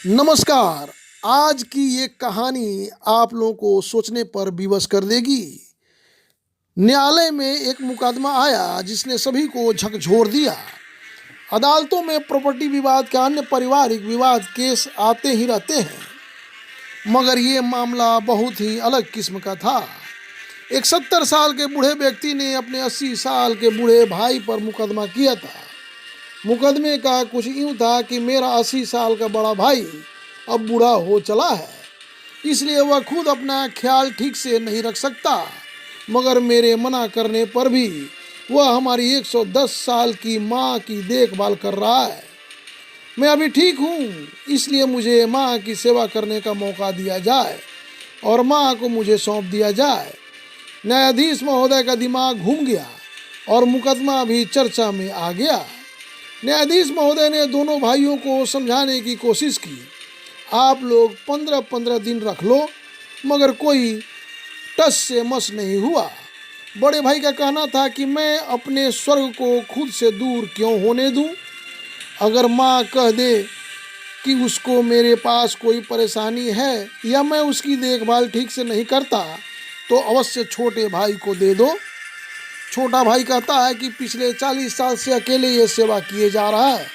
नमस्कार। आज की ये कहानी आप लोगों को सोचने पर विवश कर देगी। न्यायालय में एक मुकदमा आया जिसने सभी को झकझोर दिया। अदालतों में प्रॉपर्टी विवाद के अन्य पारिवारिक विवाद केस आते ही रहते हैं, मगर ये मामला बहुत ही अलग किस्म का था। एक 70 साल के बूढ़े व्यक्ति ने अपने 80 साल के बूढ़े भाई पर मुकदमा किया था। मुकदमे का कुछ यूं था कि मेरा 80 साल का बड़ा भाई अब बूढ़ा हो चला है, इसलिए वह खुद अपना ख्याल ठीक से नहीं रख सकता, मगर मेरे मना करने पर भी वह हमारी 110 साल की माँ की देखभाल कर रहा है। मैं अभी ठीक हूँ, इसलिए मुझे माँ की सेवा करने का मौका दिया जाए और माँ को मुझे सौंप दिया जाए। न्यायाधीश महोदय का दिमाग घूम गया और मुकदमा भी चर्चा में आ गया। न्यायाधीश महोदय ने दोनों भाइयों को समझाने की कोशिश की। आप लोग 15-15 दिन रख लो, मगर कोई टस से मस नहीं हुआ। बड़े भाई का कहना था कि मैं अपने स्वर्ग को खुद से दूर क्यों होने दूं? अगर माँ कह दे कि उसको मेरे पास कोई परेशानी है या मैं उसकी देखभाल ठीक से नहीं करता, तो अवश्य छोटे भाई को दे दो। छोटा भाई कहता है कि पिछले 40 साल से अकेले ये सेवा किए जा रहा है,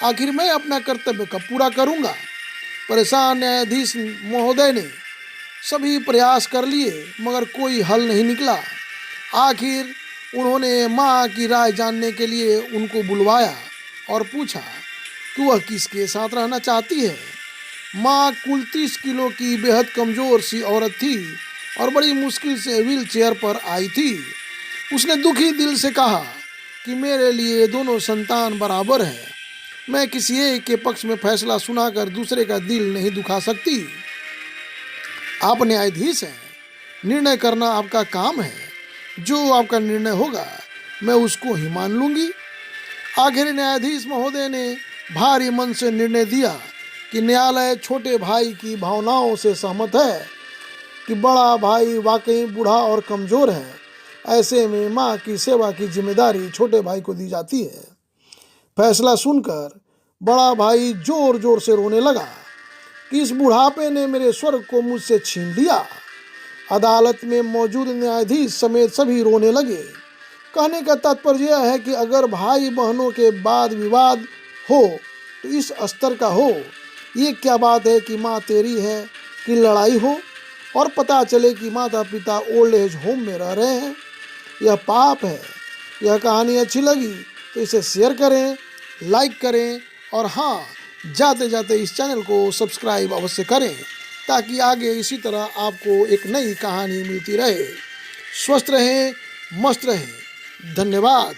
आखिर मैं अपना कर्तव्य कब पूरा करूँगा? परेशान न्यायाधीश महोदय ने सभी प्रयास कर लिए, मगर कोई हल नहीं निकला। आखिर उन्होंने माँ की राय जानने के लिए उनको बुलवाया और पूछा कि वह किसके साथ रहना चाहती है। माँ कुल 30 किलो की बेहद कमज़ोर सी औरत थी और बड़ी मुश्किल से व्हील चेयर पर आई थी। उसने दुखी दिल से कहा कि मेरे लिए दोनों संतान बराबर है। मैं किसी एक के पक्ष में फैसला सुनाकर दूसरे का दिल नहीं दुखा सकती। आप न्यायाधीश हैं, निर्णय करना आपका काम है। जो आपका निर्णय होगा मैं उसको ही मान लूँगी। आखिर न्यायाधीश महोदय ने भारी मन से निर्णय दिया कि न्यायालय छोटे भाई की भावनाओं से सहमत है कि बड़ा भाई वाकई बूढ़ा और कमज़ोर है। ऐसे में माँ की सेवा की जिम्मेदारी छोटे भाई को दी जाती है। फैसला सुनकर बड़ा भाई जोर जोर से रोने लगा कि इस बुढ़ापे ने मेरे स्वर्ग को मुझसे छीन लिया। अदालत में मौजूद न्यायाधीश समेत सभी रोने लगे। कहने का तात्पर्य यह है कि अगर भाई बहनों के बाद विवाद हो तो इस स्तर का हो। ये क्या बात है कि माँ तेरी है कि लड़ाई हो और पता चले कि माता पिता ओल्ड एज होम में रह रहे हैं। यह पाप है। यह कहानी अच्छी लगी तो इसे शेयर करें, लाइक करें और हाँ, जाते जाते इस चैनल को सब्सक्राइब अवश्य करें, ताकि आगे इसी तरह आपको एक नई कहानी मिलती रहे। स्वस्थ रहें, मस्त रहें। धन्यवाद।